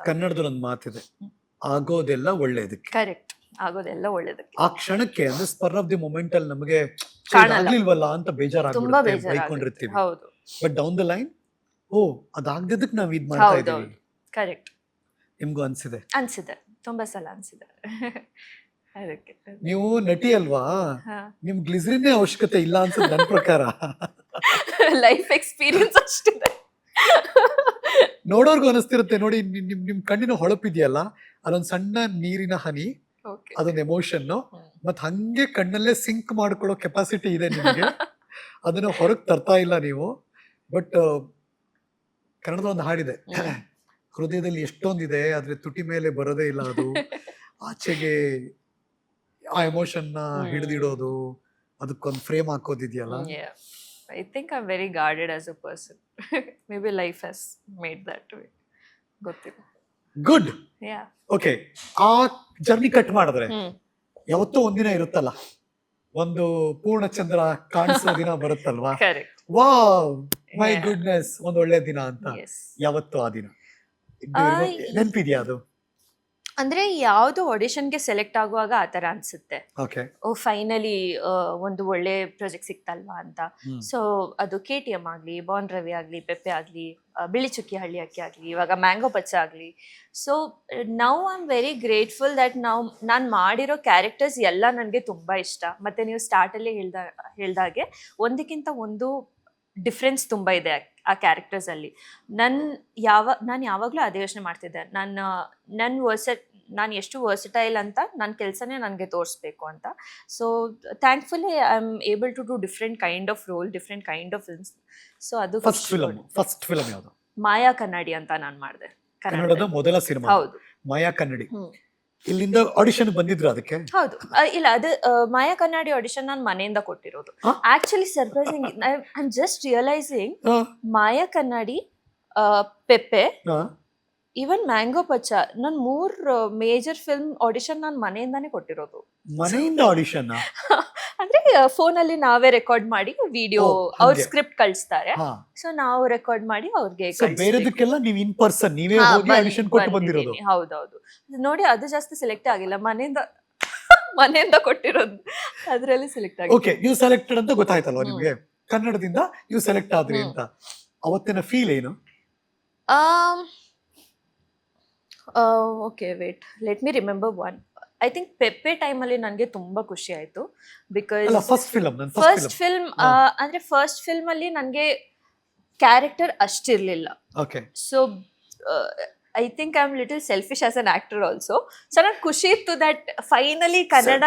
ಕನ್ನಡದಲ್ಲಿ ಒಂದು ಮಾತಿದೆ, ಆಗೋದೆಲ್ಲ ಒಳ್ಳೇದಕ್ಕೆ. ಕರೆಕ್ಟ್, ಆಗೋದೆಲ್ಲ ಒಳ್ಳೇದಕ್ಕೆ. ಆ ಕ್ಷಣಕ್ಕೆ ಅಂದ್ರೆ ಸ್ಪರ್ ಆಫ್ ದಿ ಮೊಮೆಂಟ್ ಅಲ್ಲಿ ನಮಗೆ ಕಾಣಲ್ಲ. ಆಗ್ಲಿಲ್ವಲ್ಲ ಅಂತ ತುಂಬಾ ಬೇಜಾರಾಗ್ಬಿಡುತ್ತೆ, ಬೇಜಾರಾಗುತ್ತೆ. ಬೈಕೊಂಡಿರ್ತೀವಿ. ಹೌದು ಬಟ್ ಡೌನ್ ದ ಲೈನ್, ಓ ಅದಾಗ್ದಿದ್ದಕ್ಕೆ ನಾವ್ ಇದ್ ಮಾಡ್ತಾ ಇದೀವಿ. ಹೌದೌದು, ಕರೆಕ್ಟ್. ನಿಮ್ಗೂ ಅನ್ಸಿದೆ? ಅನ್ಸಿದೆ, ತುಂಬಾ ಸಲ ಅನ್ಸಿದೆ. ಅದಕ್ಕೆ ನೀವು ನಟಿ ಅಲ್ವಾ, ಹಾ. ನಿಮ್ ಗ್ಲಿಸರಿನ್ ಅವಶ್ಯಕತೆ ಇಲ್ಲ ಅನ್ಸುತ್ತೆ ನನ್ ಪ್ರಕಾರ. Life experience ಅಷ್ಟಿದೆ. ನೋಡೋರ್ಗು ಅನಿಸ್ತಿರುತ್ತೆ ನೋಡಿ, ನಿಮ್ ಕಣ್ಣಿನ ಹೊಳಪಿದೆಯಲ್ಲ, ಅದೊಂದ್ ಸಣ್ಣ ನೀರಿನ ಹನಿ, Okay. ಅದೊಂದು ಎಮೋಷನ್, ಮತ್ ಹಂಗೆ ಕಣ್ಣಲ್ಲೇ ಸಿಂಕ್ ಮಾಡ್ಕೊಳ್ಳೋ ಕೆಪಾಸಿಟಿ ಇದೆ ನಿಮ್ಗೆ. ಅದನ್ನ ಹೊರಗ್ ತರ್ತಾ ಇಲ್ಲ ನೀವು. ಬಟ್ ಕನ್ನಡದ ಒಂದು ಹಾಡಿದೆ, ಹೃದಯದಲ್ಲಿ ಎಷ್ಟೊಂದಿದೆ ಆದ್ರೆ ತುಟಿ ಮೇಲೆ ಬರೋದೇ ಇಲ್ಲ ಅದು, ಆಚೆಗೆ ಆ ಎಮೋಷನ್ ನ ಹಿಡಿದಿಡೋದು, ಅದಕ್ಕೊಂದು frame ಹಾಕೋದಿದೆಯಲ್ಲ. Yeah. I think I'm very guarded as a person. Maybe life has made that way. ಗೊತ್ತಿಲ್ಲ. ಗುಡ್. Yeah. ಓಕೆ, ಆ ಜರ್ನಿ ಕಟ್ ಮಾಡಿದ್ರೆ ಹ್ಮ್. ಯಾವತ್ತೋ ಒಂದಿನ ಇರುತ್ತಲ್ಲ, ಒಂದು ಪೂರ್ಣಚಂದ್ರ ಕಾಣಿಸೋ ದಿನ ಬರುತ್ತಲ್ವಾ, Correct. ವಾವ್ ಮೈ Yeah. ಗುಡ್ನೆಸ್, ಒಂದ್ ಒಳ್ಳೆ ದಿನ ಅಂತ. Yes. ಯಾವತ್ತು ಆ ದಿನ ಆ, ನೆನ್ಪಿದ್ಯಾ ಅದು? ಅಂದ್ರೆ ಯಾವ್ದು ಆಡಿಷನ್ಗೆ ಸೆಲೆಕ್ಟ್ ಆಗುವಾಗ ಆ ತರ ಅನ್ಸುತ್ತೆ, ಓಕೆ. ಓ ಫೈನಲಿ ಒಂದು ಒಳ್ಳೆ ಪ್ರಾಜೆಕ್ಟ್ ಸಿಕ್ತಲ್ವಾ ಅಂತ. ಸೊ ಅದು KTM ಆಗ್ಲಿ, ಬಾನ್ ರವಿ ಆಗ್ಲಿ, ಪೆಪ್ಪೆ ಆಗ್ಲಿ, ಬಿಳಿ ಚುಕ್ಕಿ ಹಳ್ಳಿ ಅಕ್ಕಿ ಆಗ್ಲಿ, ಇವಾಗ ಮ್ಯಾಂಗೋ ಪಚ್ಚ ಆಗ್ಲಿ. So now I am very grateful that ನಾನು ಮಾಡಿರೋ ಕ್ಯಾರೆಕ್ಟರ್ಸ್ ಎಲ್ಲ ನನಗೆ ತುಂಬಾ ಇಷ್ಟ. ಮತ್ತೆ ನೀವು ಸ್ಟಾರ್ಟಲ್ಲಿ ಹೇಳ್ದಾಗೆ ಒಂದಕ್ಕಿಂತ ಒಂದು ಡಿಫ್ರೆನ್ಸ್ ತುಂಬಾ ಇದೆ ಆ ಕ್ಯಾರೆಕ್ಟರ್ಸ್ ಅಲ್ಲಿ. ನಾನು ಯಾವಾಗಲೂ ಅದೇ ಯೋಚನೆ ಮಾಡ್ತಿದ್ದೆ, ನಾನು ಎಷ್ಟು ವರ್ಸಟೈಲ್ ಅಂತ ನನ್ನ ಕೆಲಸನೇ ನನಗೆ ತೋರಿಸ್ಬೇಕು ಅಂತ. So thankfully I am able to do different kind of role, different kind of films. So ಅದು ಫಸ್ಟ್ ಫಿಲಮ್ ಯಾವುದು? ಮಾಯಾ ಕನ್ನಡಿ ಅಂತ ನಾನು ಮಾಡಿದೆ, ಕನ್ನಡದ ಮೊದಲ ಸಿನಿಮಾ. ಹೌದು. ಮಾಯಾ ಕನ್ನಡಿ. ಇಲ್ಲಿಂದ ಆಡಿಷನ್ ಬಂದಿದ್ರು ಅದಕ್ಕೆ? ಹೌದು. ಇಲ್ಲ, ಅದು ಮಾಯಾ ಕನ್ನಡಿ ಆಡಿಷನ್ ನಾನು ಮನೆಯಿಂದ ಕೊಟ್ಟಿರೋದು. Actually surprising, I am just realising, Maya Kannadi, Pepe, even mango ಪಚ್ಚ, ನಾನು 3 ಮೇಜರ್ ಫಿಲ್ಮ್ ಆಡಿಷನ್ ನಾನು ಮನೆಯಿಂದಾನೇ ಕೊಟ್ಟಿರೋದು. ಮನೆಯಿಂದ ಆಡಿಷನ್? ಅಂದ್ರೆ ಫೋನಲ್ಲಿ ನಾವೇ ರೆಕಾರ್ಡ್ ಮಾಡಿ ವಿಡಿಯೋ, ಅವ್ರ ಸ್ಕ್ರಿಪ್ಟ್ ಕಳಿಸ್ತಾರೆ, ಸೊ ನಾವು ರೆಕಾರ್ಡ್ ಮಾಡಿ ಅವ್ರಿಗೆ ಬೇರೆದಕ್ಕೆಲ್ಲ ನೀವು ಇನ್ ಪರ್ಸನ್ ನೀವೇ ಹೋಗಿ ಆಡಿಷನ್ ಕೊಟ್ಟು ಬಂದಿರೋದು? ಹೌದೌದು. ನೋಡಿ, ಅದು ಜಾಸ್ತಿ ಸೆಲೆಕ್ಟ್ ಆಗಿಲ್ಲ, ಮನೆಯಿಂದ ಕೊಟ್ಟಿರೋದು, ಅದರಲ್ಲಿ ಸೆಲೆಕ್ಟ್ ಆಗಿ. ಓಕೆ, ನೀವು ಸೆಲೆಕ್ಟೆಡ್ ಅಂತ ಗೊತ್ತಾಯ್ತಲ್ವಾ ನಿಮ್ಗೆ, ಕನ್ನಡದಿಂದ ನೀವು ಸೆಲೆಕ್ಟ್ ಆದ್ರಿ ಅಂತ. ಅವತ್ತಿನ ಫೀಲ್ ಏನು? Okay, wait, let me remember one. I think Pepe ಟೈಮಲ್ಲಿ ನನಗೆ ತುಂಬಾ ಖುಷಿ ಆಯ್ತು, ಬಿಕಾಸ್ ಫಸ್ಟ್ ಫಿಲ್ಮ್ ಅಂದ್ರೆ ಫಸ್ಟ್ ಫಿಲ್ಮ್ ಅಲ್ಲಿ ನನಗೆ ಕ್ಯಾರೆಕ್ಟರ್ ಅಷ್ಟಿರ್ಲಿಲ್ಲ. So I think I am little selfish as an actor also. So ನನಗೆ ಖುಷಿ ಇತ್ತು ದಟ್ ಫೈನಲಿ ಕನ್ನಡ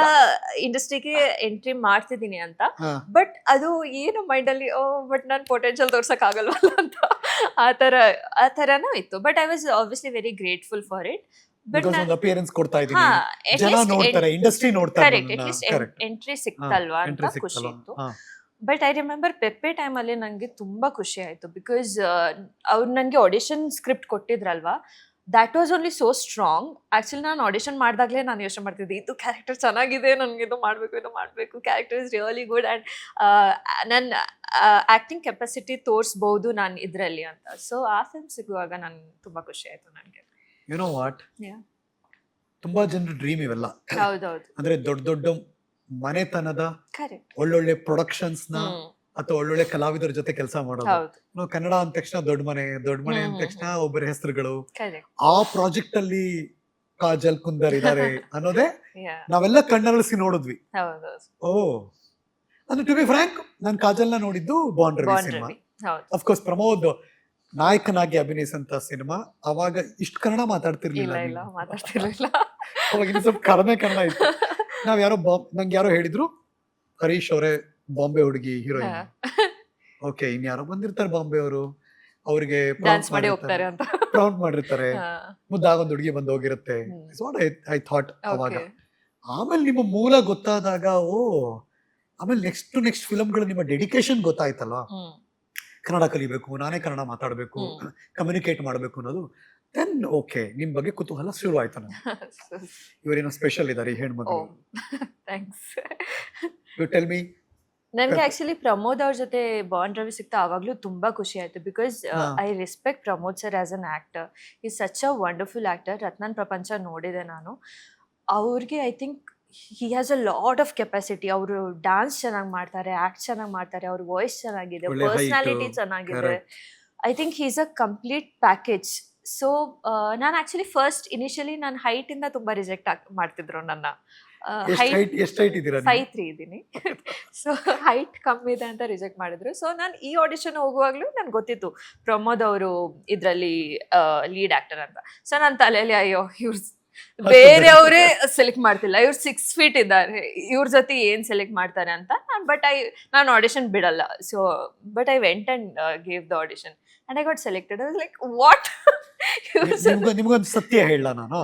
ಇಂಡಸ್ಟ್ರಿಗೆ ಎಂಟ್ರಿ ಮಾಡ್ತಿದ್ದೀನಿ ಅಂತ. ಬಟ್ ಅದು ಏನು ಮೈಂಡಲ್ಲಿ, ಬಟ್ ನಾನು ಪೊಟೆನ್ಷಿಯಲ್ ತೋರ್ಸಕ್ ಆಗಲ್ವಲ್ಲ ಅಂತ ಆ ಥರನೂ ಇತ್ತು. But I was obviously very grateful for it. But appearance ಕೊಡ್ತಾ ಇದ್ದೀನಿ, ಜನ ನೋಡ್ತಾರೆ, ಇಂಡಸ್ಟ್ರಿ ನೋಡ್ತಾರೆ, ಅಟ್ಲೀಸ್ಟ್ ಎಂಟ್ರಿ ಸಿಕ್ತಲ್ವಾ ಅಂತ ಖುಷಿ ಇತ್ತು. ಬಟ್ ಐ ರಿಮೆಂಬರ್ ಪೆಪ್ಪೆ ಟೈಮಲ್ಲಿ ನನಗೆ ತುಂಬಾ ಖುಷಿ ಆಯ್ತು, ಬಿಕಾಸ್ ಅವ್ರು ನನಗೆ ಆಡಿಷನ್ ಸ್ಕ್ರಿಪ್ಟ್ ಕೊಟ್ಟಿದ್ರಲ್ವಾ, that was only so strong. Actually ನಾನು ಆಡಿಷನ್ ಮಾಡಿದಾಗಲೇ ನಾನು ಯೋಚನೆ ಮಾಡ್ತಿದ್ದೆ, ಇದು ಕ್ಯಾರೆಕ್ಟರ್ ಚೆನ್ನಾಗಿದೆ, ನನಗೆ ಇದು ಮಾಡಬೇಕು, character is really good and ನನ್ನ ಆ್ಯಕ್ಟಿಂಗ್ ಕೆಪಾಸಿಟಿ ತೋರಿಸ್ಬೋದು ನಾನು ಇದರಲ್ಲಿ ಅಂತ. ಸೊ ಆ ಫಿಲ್ಮ್ ಸಿಗುವಾಗ ನಾನು ತುಂಬಾ ಖುಷಿ ಆಯ್ತು ನನಗೆ. ಯು ನೋ ವಾಟ್, ತುಂಬಾ ಜನರ ಡ್ರೀಮ್ ಇವೆಲ್ಲ. ಹೌದೌದು. ಅಂದ್ರೆ ದೊಡ್ಡ ದೊಡ್ಡ ಮನೆತನದ ಒಳ್ಳೊಳ್ಳೆ ಪ್ರೊಡಕ್ಷನ್ಸ್ ನ ಅಥವಾ ಒಳ್ಳೊಳ್ಳೆ ಕಲಾವಿದರ ಜೊತೆ ಕೆಲಸ ಮಾಡೋದು. ಕನ್ನಡ ಅಂದ ತಕ್ಷಣ ದೊಡ್ಡ ಮನೆ ಅಂದ ತಕ್ಷಣ ಒಬ್ಬರ ಹೆಸರುಗಳು. ಆ ಪ್ರಾಜೆಕ್ಟ್ ಅಲ್ಲಿ ಕಾಜಲ್, ಕುಂದರ್ ಇದಾರೆ ಅನ್ನೋದೇ ನಾವೆಲ್ಲ ಕಣ್ಣರಳಿಸಿ ನೋಡಿದ್ವಿ. ಓ, ಅಂದ್ರೆ ಟು ಬಿ ಫ್ರಾಂಕ್, ನಾನು ಕಾಜಲ್ನ ನೋಡಿದ್ದು ಬಾನ್ ರವಿ ಸಿನಿಮಾ. ಅಫ್ಕೋರ್ಸ್ ಪ್ರಮೋದ್ ನಾಯಕನಾಗಿ ಅಭಿನಯಿಸಂತ ಸಿನಿಮಾ. ಅವಾಗ ಇಷ್ಟು ಕನ್ನಡ ಮಾತಾಡ್ತಿರ್ಲಿಲ್ಲ, ಅವಾಗ ಇನ್ನು ಸ್ವಲ್ಪ ಕಡಿಮೆ ಕನ್ನಡ ಇತ್ತು. ನಂಗೆ ಯಾರೋ ಹೇಳಿದ್ರು, ಹರೀಶ್ ಅವರೇ ಬಾಂಬೆ ಹುಡುಗಿ ಹೀರೋಯಿನ್. ಓಕೆ, ಇನ್ಯಾರೋ ಬಂದಿರ್ತಾರೆ ಬಾಂಬೆ ಅವರು, ಅವ್ರಿಗೆ ಪ್ರೌಡ್ ಮಾಡಿರ್ತಾರೆ, ಮುದ್ದಾಗೊಂದು ಹುಡುಗಿ ಬಂದು ಹೋಗಿರುತ್ತೆ. ಐ ಥಾಟ್ ಅವಾಗ. ಆಮೇಲೆ ನಿಮ್ಮ ಮೂಲ ಗೊತ್ತಾದಾಗ, ಆಮೇಲೆ ನೆಕ್ಸ್ಟ್ ಫಿಲಮ್ಗಳು ನಿಮ್ಮ ಡೆಡಿಕೇಶನ್ ಗೊತ್ತಾಯ್ತಲ್ವಾ, ಕನ್ನಡ ಕಲಿಬೇಕು, ನಾನೇ ಕನ್ನಡ ಮಾತಾಡಬೇಕು, ಕಮ್ಯುನಿಕೇಟ್ ಮಾಡಬೇಕು ಅನ್ನೋದು. ದೆನ್ ಓಕೆ, ನಿಮ್ ಬಗ್ಗೆ ಕುತೂಹಲ ಶುರು ಆಯ್ತು. ಇವರೇನೋ ಸ್ಪೆಷಲ್ ಇದಾರೆ ಈ ಹೆಣ್ಮಗಳು. ಥ್ಯಾಂಕ್ಸ್. ಯು ಟೆಲ್ ಮೀ, ನನಗೆ ಆಕ್ಚುಲಿ ಪ್ರಮೋದ್ ಅವ್ರ ಜೊತೆ ಬಾಂಡ್ ರವಿ ಸಿಗ್ತಾ ಆವಾಗಲೂ ತುಂಬಾ ಖುಷಿ ಆಯ್ತು because I respect Pramod sir as an actor. Is such a wonderful actor. Ratnan ಪ್ರಪಂಚ ನೋಡಿದೆ ನಾನು. ಅವ್ರಿಗೆ I think he has a lot of capacity. ಅವರು ಡ್ಯಾನ್ಸ್ ಚೆನ್ನಾಗಿ ಮಾಡ್ತಾರೆ, ಆಕ್ಟ್ ಚೆನ್ನಾಗಿ ಮಾಡ್ತಾರೆ, ಅವ್ರ ವಾಯ್ಸ್ ಚೆನ್ನಾಗಿದೆ, ಒಳ್ಳೆ height, ಪರ್ಸ್ನಾಲಿಟಿ ಚೆನ್ನಾಗಿದೆ. correct. I think he's a complete package. So ನಾನು ಆಕ್ಚುಲಿ ಫಸ್ಟ್ ಇನಿಷಿಯಲಿ ನಾನು ಹೈಟ್ ಇಂದ ತುಂಬಾ ರಿಜೆಕ್ಟ್ ಮಾಡ್ತಿದ್ರು ನನ್ನ. ಎಷ್ಟು ಹೈಟ್ ಇದ್ದೀರಾ ನೀವು? 5'3" ಇದ್ದೀನಿ. ಸೊ ಹೈಟ್ ಕಮ್ಮಿ ಇದೆ ಅಂತ ರಿಜೆಕ್ಟ್ ಮಾಡಿದ್ರು. ಸೊ ನಾನು ಈ ಆಡಿಷನ್ ಹೋಗುವಾಗ್ಲೂ ನನ್ಗೆ ಗೊತ್ತಿತ್ತು ಪ್ರಮೋದ್ ಅವರು ಇದರಲ್ಲಿ ಲೀಡ್ ಆಕ್ಟರ್ ಅಂತ. ಸೊ ನನ್ನ ತಲೆಯಲ್ಲಿ ಅಯ್ಯೋ ಇವ್ರು ಬೇರೆಯವರೇ ಸೆಲೆಕ್ಟ್ ಮಾಡ್ತಿಲ್ಲ, ಇವ್ರು 6 feet ಇದ್ದಾರೆ, ಇವ್ರ ಜೊತೆ ಏನ್ ಸೆಲೆಕ್ಟ್ ಮಾಡ್ತಾರೆ ಅಂತ. ನಾನು ಆಡಿಷನ್ ಬಿಡಲ್ಲ. So but I went and gave the audition and I got selected. Like what. ನಿಮ್ಗೊಂದು ಸತ್ಯ ಹೇಳ ನಾನು.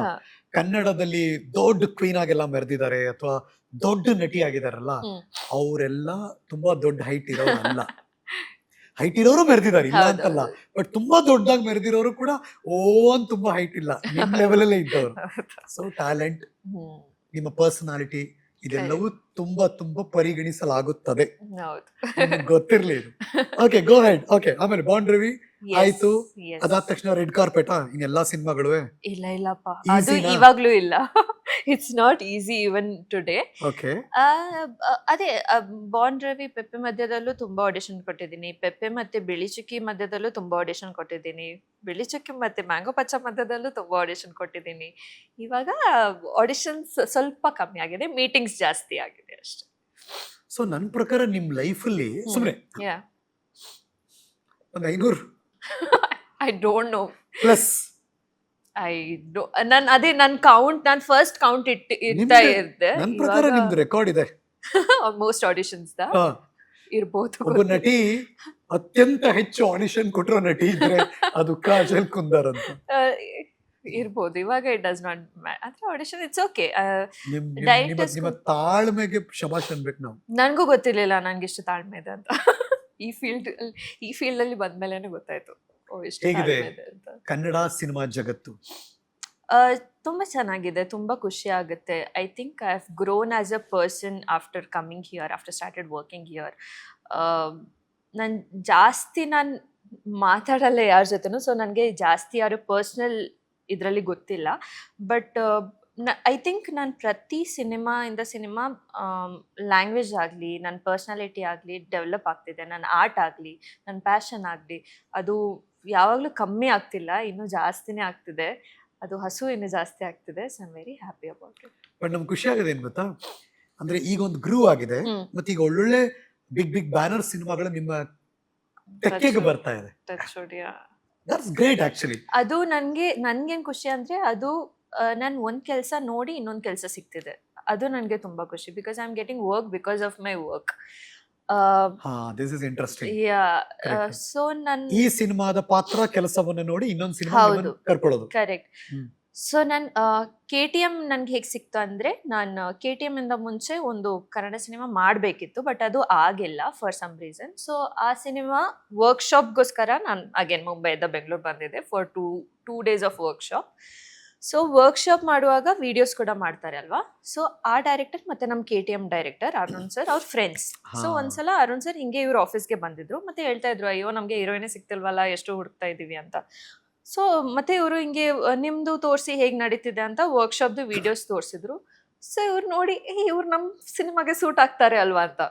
ಕನ್ನಡದಲ್ಲಿ ದೊಡ್ಡ ಕ್ವೀನ್ ಆಗೆಲ್ಲ ಮೆರೆದಿದ್ದಾರೆ ಅಥವಾ ದೊಡ್ಡ ನಟಿ ಆಗಿದಾರಲ್ಲ, ಅವರೆಲ್ಲ ತುಂಬಾ ದೊಡ್ಡ ಹೈಟ್ ಇರೋರಲ್ಲ. ಹೈಟ್ ಇರೋರು ಮೆರೆದಿದ್ದಾರೆ, ಇಲ್ಲ ಅಂತಲ್ಲ. ಬಟ್ ತುಂಬಾ ದೊಡ್ಡದಾಗಿ ಮೆರೆದಿರೋರು ಕೂಡ ಅಂತ ತುಂಬಾ ಹೈಟ್ ಇಲ್ಲ, ನಿಮ್ ಲೆವೆಲ್ ಅಲ್ಲೇ ಇದ್ದವರು. ಸೊ ಟ್ಯಾಲೆಂಟ್, ನಿಮ್ಮ ಪರ್ಸನಾಲಿಟಿ ಇದೆಲ್ಲವೂ ತುಂಬಾ ತುಂಬಾ ಪರಿಗಣಿಸಲಾಗುತ್ತದೆ. ಗೊತ್ತಿರ್ಲಿ ಇದು. ಓಕೆ, ಗೋ ಹೆಡ್. ಓಕೆ, ಆಮೇಲೆ ಬಾಂಡ್ ರವಿ ಆಯ್ತು. ಅದಾದ ತಕ್ಷಣ ರೆಡ್ ಕಾರ್ಪೆಟ್ ಇನ್ನೆಲ್ಲಾ ಸಿನಿಮಾಗಳು? ಇಲ್ಲ ಇಲ್ಲಪ್ಪ, ಅದು ಇವಾಗ್ಲೂ ಇಲ್ಲ. It's not easy even today. Okay, ಅದೇ ಬಾಂಡ್ ರವಿ ಪೆಪ್ಪೆ ಮಧ್ಯದಲ್ಲೂ ತುಂಬಾ ಆಡಿಷನ್ ಕೊಟ್ಟಿದ್ದೀನಿ. ಪೆಪ್ಪೆ ಮತ್ತೆ ಬಿಳಿ ಚುಕ್ಕಿ ಮಧ್ಯದಲ್ಲೂ ತುಂಬಾ ಆಡಿಷನ್ ಕೊಟ್ಟಿದ್ದೀನಿ. ಬಿಳಿ ಚುಕ್ಕಿ ಮತ್ತೆ ಮ್ಯಾಂಗೋ ಪಚ್ಚ ಮಧ್ಯದಲ್ಲೂ ತುಂಬಾ ಆಡಿಷನ್ ಕೊಟ್ಟಿದ್ದೀನಿ. ಇವಾಗ ಆಡಿಷನ್ಸ್ ಸ್ವಲ್ಪ ಕಮ್ಮಿ ಆಗಿದೆ, ಮೀಟಿಂಗ್ಸ್ ಜಾಸ್ತಿ ಆಗಿದೆ ಅಷ್ಟೇ. ಸೊ ನನ್ನ ಪ್ರಕಾರ ನಿಮ್ ಲೈಫ್ ಅಲ್ಲಿ ಸುಮ್ನೆ ಒಂದು 500 ಐ ಡೋಂಟ್ ನೋ ಪ್ಲಸ್. ನನ್ ಕೌಂಟ್, ನಾನು ಫಸ್ಟ್ ಕೌಂಟ್ ಇಡ್ತಾ ಇದ್ದೆ. ನನ್ನ ಪ್ರಕಾರ ನಿಮ್ದು ರೆಕಾರ್ಡ್ ಇದೆ. ಮೋಸ್ಟ್ ಆಡಿಷನ್ಸ್ ಇರ್ಬೋದು. ಒಬ್ಬ ನಟಿ ಅತ್ಯಂತ ಹೆಚ್ಚು ಆಡಿಷನ್ ಕೊಟ್ಟಿರೋ ನಟಿ ಇದ್ರೆ ಅದು ಕಾಜಲ್ ಕುಂದರ್ ಅಂತ ಇರ್ಬೋದು. ಇವಾಗ it does not matter. Audition it's okay. ನಿಮ್ಮ ತಾಳ್ಮೆಗೆ ಶಬಾಷ್ ಅನ್ಬೇಕು ನಾವು. ನನ್ಗೂ ಗೊತ್ತಿರ್ಲಿಲ್ಲ ನನ್ಗೆ ಎಷ್ಟು ತಾಳ್ಮೆ ಇದೆ ಅಂತ. ಈ ಫೀಲ್ಡ್ ಅಲ್ಲಿ ಬಂದ್ಮೇಲೆ ಗೊತ್ತಾಯ್ತು ಹೇಗಿದೆ ಕನ್ನಡ ಸಿನಿಮಾ ಜಗತ್ತು. ತುಂಬಾ ಚೆನ್ನಾಗಿದೆ, ತುಂಬಾ ಖುಷಿ ಆಗುತ್ತೆ. I think I have grown as a person after coming here, after started working here. ನಾನು ಮಾತಾಡಲ್ಲ ಯಾರ ಜೊತೆನೂ. ಸೊ ನನಗೆ ಜಾಸ್ತಿ ಯಾರು ಪರ್ಸ್ನಲ್ ಇದರಲ್ಲಿ ಗೊತ್ತಿಲ್ಲ. ಬಟ್ ಐ ಥಿಂಕ್ ನಾನು ಪ್ರತಿ ಸಿನಿಮಾ ಲ್ಯಾಂಗ್ವೇಜ್ ಆಗಲಿ, ನನ್ನ ಪರ್ಸ್ನಾಲಿಟಿ ಆಗಲಿ ಡೆವಲಪ್ ಆಗ್ತಿದೆ. ನನ್ನ ಆರ್ಟ್ ಆಗಲಿ, ನನ್ನ ಪ್ಯಾಷನ್ ಆಗಲಿ, ಅದು ಯಾವಾಗಲೂ ಕಮ್ಮಿ ಆಗ್ತಿಲ್ಲ, ಇನ್ನೂ ಜಾಸ್ತಿನೇ ಆಗ್ತಿದೆ. ಅದು ಹಸು ಇನ್ನೂ ಜಾಸ್ತಿ ಆಗ್ತಿದೆ. So I am very happy about it. But ನಮ್ಗೆ ಖುಷಿ ಆಗಿದೆ ಏನು ಗೊತ್ತಾ, ಅಂದ್ರೆ ಈಗ ಒಂದು ಗ್ರೂ ಆಗಿದೆ, ಮತ್ತೆ ಈಗ ಒಳ್ಳೊಳ್ಳೆ ಬಿಗ್ ಬ್ಯಾನರ್ ಸಿನಿಮಾಗಳು ನಿಮ್ಮ ತೆಕ್ಕೆಗೆ ಬರ್ತಾ ಇದೆ. That's great actually. ಅದು ನನ್ಗೇನ್ ಖುಷಿ ಅಂದ್ರೆ, ಅದು ನಾನು ಒಂದ್ ಕೆಲಸ ನೋಡಿ ಇನ್ನೊಂದ್ ಕೆಲಸ ಸಿಗ್ತಿದೆ. ಅದು ನನಗೆ ತುಂಬಾ ಖುಷಿ. Because I am getting work because of my work. This is interesting. So ಈ ಸಿನಿಮಾದ ಪಾತ್ರ ಕೆಲಸವನ್ನು ನೋಡಿ ಇನ್ನೊಂದು ಸಿನಿಮಾ ಕರ್ಕೊಳ್ಳೋದು. ಕರೆಕ್ಟ್. ಸೊ ನಾನು KTM ನನ್ಗೆ ಹೇಗೆ ಸಿಕ್ತು ಅಂದ್ರೆ, ನಾನು KTM ಇಂದ ಮುಂಚೆ ಒಂದು ಕನ್ನಡ ಸಿನಿಮಾ ಮಾಡಬೇಕಿತ್ತು, ಬಟ್ ಅದು ಆಗಿಲ್ಲ ಫಾರ್ ಸಮ್ ರೀಸನ್. ಸೊ ಆ ಸಿನಿಮಾ ವರ್ಕ್ಶಾಪ್ಗೋಸ್ಕರ ನಾನು ಅಗೇನ್ ಮುಂಬೈಯಿಂದ ಬೆಂಗಳೂರು ಬಂದಿದ್ದೆ for two days of workshop. So workshop ಮಾಡುವಾಗ ವಿಡಿಯೋಸ್ ಕೂಡ ಮಾಡ್ತಾರೆ ಅಲ್ವಾ. ಸೊ ಆ ಡೈರೆಕ್ಟರ್ ಮತ್ತೆ ನಮ್ಮ KTM ಡೈರೆಕ್ಟರ್ ಅರುಣ್ ಸರ್ ಅವ್ರ ಫ್ರೆಂಡ್ಸ್. ಸೊ ಒಂದ್ಸಲ ಅರುಣ್ ಸರ್ ಹಿಂಗೆ ಇವ್ರ ಆಫೀಸ್ಗೆ ಬಂದಿದ್ರು, ಮತ್ತೆ ಹೇಳ್ತಾ ಇದ್ರು, ಅಯ್ಯೋ ನಮ್ಗೆ ಹೀರೋಯಿನೇ ಸಿಕ್ತಿಲ್ವಲ್ಲ, ಎಷ್ಟು ಹುಡುಕ್ತಾ ಇದೀವಿ ಅಂತ. ಸೊ ಮತ್ತೆ ಇವರು ಹಿಂಗೆ ನಿಮ್ದು ತೋರಿಸಿ ಹೇಗೆ ನಡೀತಿದೆ ಅಂತ ವರ್ಕ್ಶಾಪ್ದು ವಿಡಿಯೋಸ್ ತೋರಿಸಿದ್ರು. ಸೊ ಇವ್ರು ನೋಡಿ ಇವ್ರು ನಮ್ಮ ಸಿನಿಮಾಗೆ ಸೂಟ್ ಆಗ್ತಾರೆ ಅಲ್ವಾ ಅಂತ.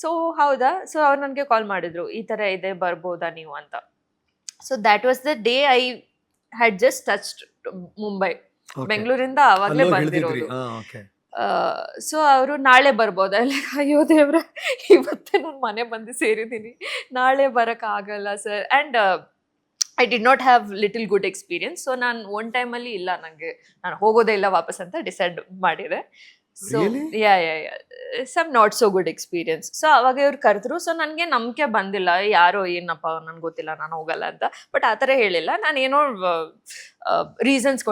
ಸೊ ಹೌದಾ. ಸೊ ಅವ್ರು ನನಗೆ ಕಾಲ್ ಮಾಡಿದ್ರು, ಈ ಥರ ಇದೆ ಬರ್ಬೋದಾ ನೀವು ಅಂತ. So that was the day I had just touched Mumbai. ಬೆಂಗಳೂರಿಂದ ಆವಾಗಲೇ ಬಂದಿರೋದು. ಸೊ ಅವರು ನಾಳೆ ಬರ್ಬೋದಾ? ಅಯ್ಯೋ ದೇವ್ರೆ, ಇವತ್ತೇ ನಾನು ಮನೆ ಬಂದು ಸೇರಿದ್ದೀನಿ, ನಾಳೆ ಬರಕ್ ಆಗಲ್ಲ sir. And I did not have little good experience. So ನಾನು ಒನ್ ಟೈಮಲ್ಲಿ ಇಲ್ಲ, ನಾನು ಹೋಗೋದೇ ಇಲ್ಲ ವಾಪಸ್ ಅಂತ ಡಿಸೈಡ್ ಮಾಡಿದೆ. So some not so good experience. So ಅವಾಗ ಇವ್ರು ಕರೆದ್ರು. ಸೊ ನನಗೆ ನಂಬಿಕೆ ಬಂದಿಲ್ಲ, ಯಾರೋ ಏನಪ್ಪ ನನ್ಗೆ ಗೊತ್ತಿಲ್ಲ, ನಾನು ಹೋಗಲ್ಲ ಅಂತ. ಬಟ್ ಆ ಥರ ಹೇಳಿಲ್ಲ, ನಾನು ಏನೋ ರೀಸನ್ಸ್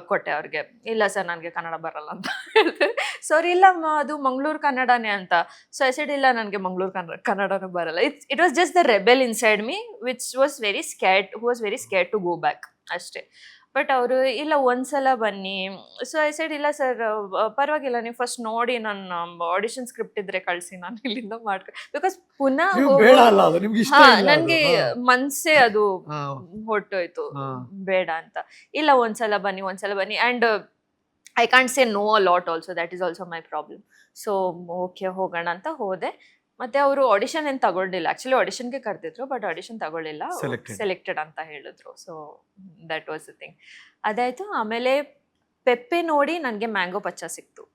ಕೊಟ್ಟೆ ಅವ್ರಿಗೆ. ಇಲ್ಲ ಸರ್ ನನಗೆ ಕನ್ನಡ ಬರಲ್ಲ ಅಂತ ಹೇಳಿದೆ. ಸರ್ ಇಲ್ಲ ಅದು ಮಂಗಳೂರು ಕನ್ನಡನೇ ಅಂತ. ಸೊ ಐ ಸೆಡ್ ಇಲ್ಲ, ನನಗೆ ಮಂಗಳೂರು ಕನ್ನಡನೂ ಬರಲ್ಲ. It was just the rebel inside me which was very scared, who was very scared to go back ಅಷ್ಟೇ. ಬಟ್ ಅವರು ಇಲ್ಲ ಒಂದ್ಸಲ ಬನ್ನಿ. ಸೊ ಐ ಸೈಡ್ ಇಲ್ಲ ಸರ್, ಪರವಾಗಿಲ್ಲ, ನೀವು ಫಸ್ಟ್ ನೋಡಿ, ನನ್ನ ಆಡಿಷನ್ ಸ್ಕ್ರಿಪ್ಟ್ ಇದ್ರೆ ಕಳ್ಸಿ, ನಾನು ಇಲ್ಲಿಂದ ಬಿಕಾಸ್ ಪುನಃ ನನ್ಗೆ ಮನ್ಸೇ ಅದು ಹೊಟ್ಟೋಯ್ತು, ಬೇಡ ಅಂತ. ಇಲ್ಲ ಒಂದ್ಸಲ ಬನ್ನಿ and I can't say no a lot also, that is also my problem. So okay ಹೋಗೋಣ ಅಂತ ಹೋದೆ. ಮತ್ತೆ ಅವರು ಆಡಿಷನ್ ಏನು ತಗೊಳ್ಳಿಲ್ಲ, ಆಕ್ಚುಲಿ ಆಡಿಷನ್ಗೆ ಕರೆದಿದ್ರು, ಬಟ್ ಆಡಿಷನ್ ತಗೊಳ್ಳಿಲ್ಲ, ಸೆಲೆಕ್ಟೆಡ್ ಅಂತ ಹೇಳಿದ್ರು. So that was the thing. ಅದಾಯ್ತು. ಆಮೇಲೆ ಪೆಪ್ಪೆ ನೋಡಿ ನನಗೆ ಮ್ಯಾಂಗೋ ಪಚ್ಚ ಸಿಕ್ತು.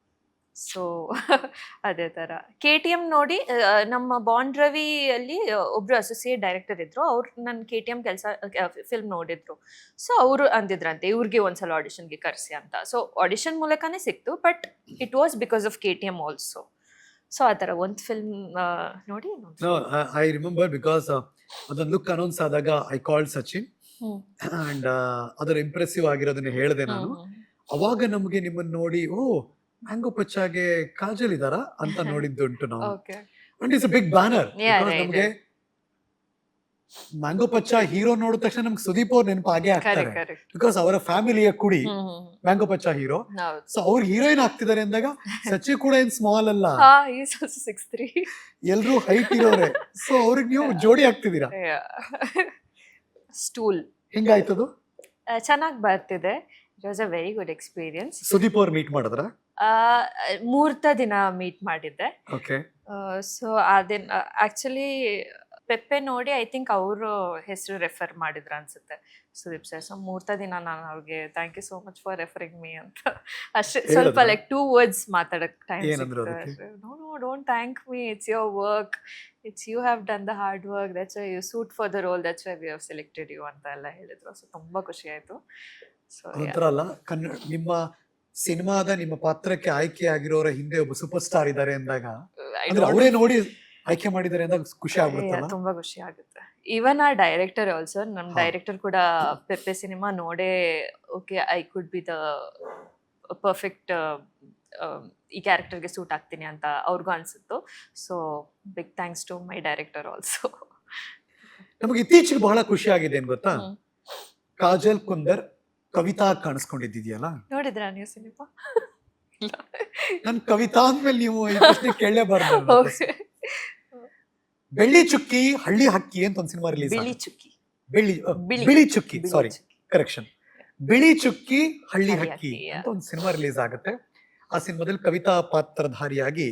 ಸೊ ಅದೇ ಥರ KTM ನೋಡಿ, ನಮ್ಮ ಬಾಂಡ್ ರವಿಯಲ್ಲಿ ಒಬ್ರು ಅಸೋಸಿಯೇಟ್ ಡೈರೆಕ್ಟರ್ ಇದ್ರು, ಅವ್ರು ನನ್ನ KTM ಫಿಲ್ಮ್ ನೋಡಿದ್ರು. ಸೊ ಅವರು ಅಂದಿದ್ರಂತೆ ಇವ್ರಿಗೆ ಒಂದ್ಸಲ ಆಡಿಷನ್ಗೆ ಕರೆಸಿ ಅಂತ. ಸೊ ಆಡಿಷನ್ ಮೂಲಕನೇ ಸಿಕ್ತು, but it was because of KTM also. So ಆ ಥರ ಒಂದು ಫಿಲ್ಮ್ ನೋಡಿ. ಐ ರಿಮೆಂಬರ್ ಬಿಕಾಸ್ ಅದೊಂದು ಲುಕ್ ಅನೌನ್ಸ್ ಆದಾಗ ಐ ಕಾಲ್ಡ್ ಸಚಿನ್ ಅಂಡ್ ಅದರ ಇಂಪ್ರೆಸಿವ್ ಆಗಿರೋದನ್ನ ಹೇಳಿದೆ ನಾನು. ಅವಾಗ ನಮಗೆ ನಿಮ್ಮನ್ನ ನೋಡಿ, ಓ ಮ್ಯಾಂಗೋ ಪಚ್ಚಾಗೆ ಕಾಜಲ್ ಇದಾರ ಅಂತ ನೋಡಿದ್ದುಂಟು ನಾವು. And it's a big banner. ನಮಗೆ ಮ್ಯಾಂಗೋ ಪಚ್ಚ ಹೀರೋ ನೋಡಿದ ತಕ್ಷಣ ನಮ್ಗೆ ಸುದೀಪ್ ಅವ್ರು ನೆನಪು ಆಗೇ ಆಗ್ತಾರೆ, ಬಿಕಾಸ್ ಅವರ ಫ್ಯಾಮಿಲಿಯ ಕುಡಿ ಮ್ಯಾಂಗೋ ಪಚ್ಚ ಹೀರೋ. ಸೊ ಅವ್ರು ಹೀರೋಯಿನ್ ಆಗ್ತಿದ್ದಾರೆ ಅಂದಾಗ ಸಚಿ ಕೂಡ ಏನ್ ಸ್ಮಾಲ್ ಅಲ್ಲ, ಎಲ್ರು ಹೈಟ್ ಇರೋರೆ. ಸೊ ಅವ್ರಿಗೆ ನೀವು ಜೋಡಿ ಆಗ್ತಿದ್ದೀರಾ. ಸ್ಟೂಲ್ ಹಿಂಗಾಯ್ತದು, ಚೆನ್ನಾಗಿ ಬರ್ತಿದೆ. It was a very good experience. Sudeep ಅವ್ರು ಮೀಟ್ ಮಾಡಿದ್ರ? ಮುಹೂರ್ತ ದಿನ ಮೀಟ್ ಮಾಡಿದ್ದೆ. ಓಕೆ. ಸೊ ಅದೇನ್ ಆಕ್ಚುಲಿ ಪೆಪ್ಪೆ ನೋಡಿ ಐ ಥಿಂಕ್ ಅವರು ಹೆಸರು ರೆಫರ್ ಮಾಡಿದ್ರು ಅನ್ಸುತ್ತೆ, ಸುದೀಪ್ ಸರ್. ಸೊ ಮುಹೂರ್ತ ದಿನ ನಾನು ಅವ್ರಿಗೆ thank you so much for referring me ಅಂತ ಅಷ್ಟೇ, ಸ್ವಲ್ಪ ಲೈಕ್ 2 words ಮಾತಾಡಕ್ ಟೈಮ್ ಸಿಕ್ತು. No don't thank me, it's your work, it's you have done the hard work, that's why you suit for the role, that's why we have selected you ಅಂತ ಎಲ್ಲ ಹೇಳಿದ್ರು. So ತುಂಬಾ ಖುಷಿ ಆಯ್ತು. So ಅಲ್ಲ, ನಿಮ್ಮ ಸಿನಿಮಾದ ನಿಮ್ಮ ಪಾತ್ರಕ್ಕೆ ಆಯ್ಕೆ ಆಗಿರೋರ ಹಿಂದೆ ಒಬ್ಬ ಸೂಪರ್ ಸ್ಟಾರ್ ಇದ್ದಾರೆ ಅಂದಾಗ, ಅವರೇ ನೋಡಿ ಆಯ್ಕೆ ಮಾಡಿದ್ದಾರೆ ಅಂದಾಗ ಖುಷಿ ಆಗುತ್ತಲ್ಲ? ತುಂಬಾ ಖುಷಿ ಆಗುತ್ತೆ. ಈವನ್ ಆ ಡೈರೆಕ್ಟರ್ ಆಲ್ಸೋ, ನಮ್ ಡೈರೆಕ್ಟರ್ ಕೂಡ ಪೆಪ್ಪೆ ಸಿನಿಮಾ ನೋಡೇ okay I could be the perfect, ಈ ಕ್ಯಾರೆಕ್ಟರ್ಗೆ ಸೂಟ್ ಆಗ್ತೀನಿ ಅಂತ ಅವ್ರಿಗೂ ಅನ್ಸುತ್ತು. So big thanks to my director also. ನಮಗೆ ಇತ್ತೀಚೆಗೆ ಬಹಳ ಖುಷಿ ಆಗಿದೆ ಏನ್ ಗೊತ್ತಾ, ಕಾಜಲ್ ಕುಂದರ್ ಕವಿತಾ ಕಾಣಿಸ್ಕೊಂಡಿದ್ದೀಯಲ್ಲ. ನೋಡಿದ್ರಾ ನೀವು ಸಿನಿಮಾ? ನನ್ ಕವಿತಾ ಅಂದ್ಮೇಲೆ ನೀವು ಈ ಪ್ರಶ್ನೆ ಕೇಳಲೇಬಾರ್ದು. ಬೆಳ್ಳಿ ಚುಕ್ಕಿ ಹಳ್ಳಿ ಹಕ್ಕಿ ಅಂತ ಒಂದು ಸಿನಿಮಾ ರಿಲೀಸ್. ಬಿಳಿ ಚುಕ್ಕಿ, ಸಾರಿ ಕರೆಕ್ಷನ್, ಬಿಳಿ ಚುಕ್ಕಿ ಹಳ್ಳಿ ಹಕ್ಕಿ ಅಂತ ಒಂದು ಸಿನಿಮಾ ರಿಲೀಸ್ ಆಗುತ್ತೆ. ಆ ಸಿನಿಮಾದಲ್ಲಿ ಕವಿತಾ ಪಾತ್ರಧಾರಿಯಾಗಿ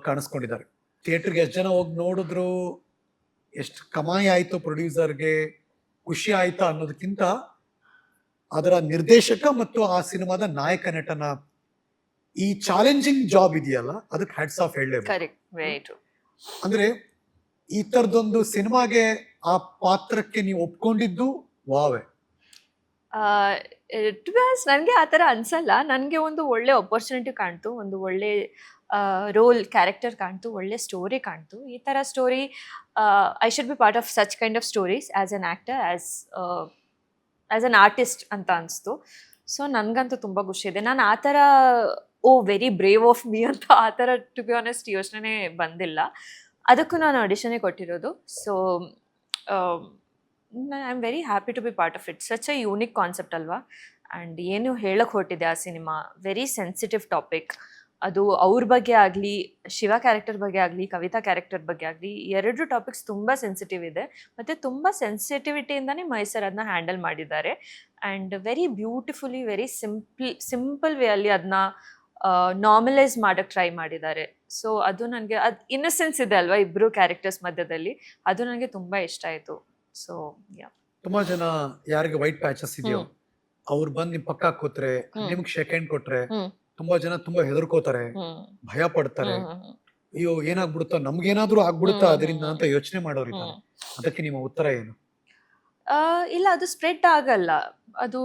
ಕಾಣಿಸ್ಕೊಂಡಿದ್ದಾರೆ. ಥಿಯೇಟರ್ಗೆ ಎಷ್ಟು ಜನ ಹೋಗಿ ನೋಡಿದ್ರು, ಎಷ್ಟು ಕಮಾಯಿ ಆಯ್ತು ಪ್ರೊಡ್ಯೂಸರ್ಗೆ, ಖುಷಿ ಆಯ್ತಾ ಅನ್ನೋದಕ್ಕಿಂತ ಅದರ ನಿರ್ದೇಶಕ ಮತ್ತು ಆ ಸಿನಿಮಾದ ನಾಯಕ ನಟನ ಈ ಚಾಲೆಂಜಿಂಗ್ ಜಾಬ್ ಇದೆಯಲ್ಲ, ಅದಕ್ಕೆ ಹ್ಯಾಟ್ಸ್ ಆಫ್ ಹೇಳಲೇಬೇಕು. ಅಂದ್ರೆ ಈ ತರದೊಂದು ಸಿನಿಮಾಗೆ ಆ ಪಾತ್ರಕ್ಕೆ ನೀವು ಒಪ್ಕೊಂಡಿದ್ದು ವಾವೆ. ನನಗೆ ಆ ಥರ ಅನ್ಸಲ್ಲ. ನನಗೆ ಒಂದು ಒಳ್ಳೆ ಆಪರ್ಚುನಿಟಿ ಕಾಣ್ತು, ಒಂದು ಒಳ್ಳೆ ರೋಲ್ ಕ್ಯಾರೆಕ್ಟರ್ ಕಾಣ್ತು, ಒಳ್ಳೆ ಸ್ಟೋರಿ ಕಾಣ್ತು. ಈ ಥರ story I should be part of such kind of stories as an actor, as an artist ಅಂತ ಅನಿಸ್ತು. ಸೊ ನನಗಂತೂ ತುಂಬ ಖುಷಿ ಇದೆ. ನಾನು ಆ ಥರ ಓ ವೆರಿ ಬ್ರೇವ್ ಆಫ್ ಮೀ ಅಂತ ಆ ಥರ ಟು ಬಿ ಆನೆಸ್ಟ್ ಯೋಚನೆ ಬಂದಿಲ್ಲ. ಅದಕ್ಕೂ ನಾನು ಆಡಿಷನೇ ಕೊಟ್ಟಿರೋದು. So I am very happy to be part of it. Such a unique concept ಅಲ್ವಾ. ಆ್ಯಂಡ್ ಏನು ಹೇಳಕ್ಕೆ ಹೊರಟಿದೆ ಆ ಸಿನಿಮಾ, ವೆರಿ ಸೆನ್ಸಿಟಿವ್ ಟಾಪಿಕ್. ಅದು ಅವ್ರ ಬಗ್ಗೆ ಆಗಲಿ, ಶಿವ ಕ್ಯಾರೆಕ್ಟರ್ ಬಗ್ಗೆ ಆಗಲಿ, ಕವಿತಾ ಕ್ಯಾರೆಕ್ಟರ್ ಬಗ್ಗೆ ಆಗಲಿ, 2 ಟಾಪಿಕ್ಸ್ ತುಂಬ ಸೆನ್ಸಿಟಿವ್ ಇದೆ. ಮತ್ತು ತುಂಬ ಸೆನ್ಸಿಟಿವಿಟಿಯಿಂದನೇ ಮೈಸೂರು ಅದನ್ನ ಹ್ಯಾಂಡಲ್ ಮಾಡಿದ್ದಾರೆ. And very beautifully, very simple way ಅಲ್ಲಿ ಅದನ್ನ ನಾರ್ಮಲೈಸ್ ಮಾಡೋಕ್ಕೆ ಟ್ರೈ ಮಾಡಿದ್ದಾರೆ. ಸೊ ಅದು ನನಗೆ, ಅದು ಇನ್ನಸೆನ್ಸ್ ಇದೆ ಅಲ್ವಾ ಇಬ್ಬರು ಕ್ಯಾರೆಕ್ಟರ್ಸ್ ಮಧ್ಯದಲ್ಲಿ, ಅದು ನನಗೆ ತುಂಬ ಇಷ್ಟ ಆಯಿತು. ಸೊ ತುಂಬಾ ಜನ ಯಾರಿಗೆ ವೈಟ್ ಪ್ಯಾಚಸ್ ಇದೆಯೋ ಅವ್ರು ಬಂದು ನಿಮ್ ಪಕ್ಕ ಕೂತ್ರೆ, ನಿಮ್ಗೆ ಸೆಕೆಂಡ್ ಕೊಟ್ರೆ ತುಂಬಾ ಜನ ತುಂಬಾ ಹೆದರ್ಕೋತಾರೆ, ಭಯ ಪಡ್ತಾರೆ. ಅಯ್ಯೋ ಏನಾಗ್ಬಿಡುತ್ತೋ, ನಮ್ಗೇನಾದ್ರೂ ಆಗ್ಬಿಡುತ್ತಾ ಅದರಿಂದ ಅಂತ ಯೋಚನೆ ಮಾಡೋರಿದ್ದಾರೆ. ಅದಕ್ಕೆ ನಿಮ್ಮ ಉತ್ತರ ಏನು? ಇಲ್ಲ, ಅದು ಸ್ಪ್ರೆಡ್ ಆಗಲ್ಲ. ಅದು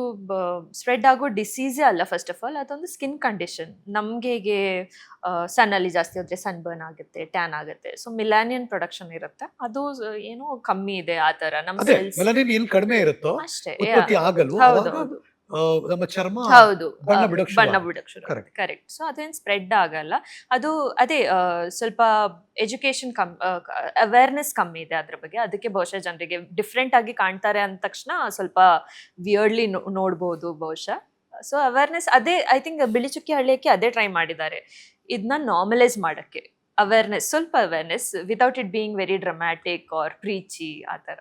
ಸ್ಪ್ರೆಡ್ ಆಗೋ ಡಿಸೀಸೇ ಅಲ್ಲ. ಫಸ್ಟ್ ಆಫ್ ಆಲ್ ಅದೊಂದು ಸ್ಕಿನ್ ಕಂಡೀಷನ್. ನಮ್ಗೆ ಹೇಗೆ ಸನ್ನಲ್ಲಿ ಜಾಸ್ತಿ ಹೋದ್ರೆ ಸನ್ ಬರ್ನ್ ಆಗುತ್ತೆ, ಟ್ಯಾನ್ ಆಗುತ್ತೆ. ಸೊ ಮಿಲಾನಿಯನ್ ಪ್ರೊಡಕ್ಷನ್ ಇರುತ್ತೆ, ಅದು ಏನೋ ಕಮ್ಮಿ ಇದೆ ಆ ತರ. ನಮ್ಮ ಕಡಿಮೆ ಇರುತ್ತೋ ಅಷ್ಟೇ. ನಮ್ಮ ಚರ್ಮ ಹೌದು ಬಣ್ಣ ಬಿಡೋಕ್ ಬಣ್ಣ ಶುರು ಬಿಡಕ್ ಶುರು Correct. ಕರೆಕ್ಟ್. ಸೊ ಅದೇನು ಸ್ಪ್ರೆಡ್ ಆಗಲ್ಲ. ಅದು ಅದೇ ಸ್ವಲ್ಪ ಎಜುಕೇಶನ್ ಅವೇರ್ನೆಸ್ ಕಮ್ಮಿ ಇದೆ ಅದ್ರ ಬಗ್ಗೆ. ಅದಕ್ಕೆ ಬಹುಶಃ ಜನರಿಗೆ ಡಿಫ್ರೆಂಟ್ ಆಗಿ ಕಾಣ್ತಾರೆ ಅಂದ ತಕ್ಷಣ ಸ್ವಲ್ಪ ವಿಯರ್ಡ್ಲಿ ನೋಡ್ಬೋದು ಬಹುಶಃ. ಸೊ ಅವೇರ್ನೆಸ್ ಅದೇ ಐ ಥಿಂಕ್ ಬಿಳಿ ಚುಕ್ಕಿ ಹಳ್ಳಿಯಕ್ಕೆ ಅದೇ ಟ್ರೈ ಮಾಡಿದ್ದಾರೆ, ಇದನ್ನ ನಾರ್ಮಲೈಸ್ ಮಾಡಕ್ಕೆ. ಅವೇರ್ನೆಸ್, ಸ್ವಲ್ಪ awareness without it being very dramatic or preachy ಆ ಥರ.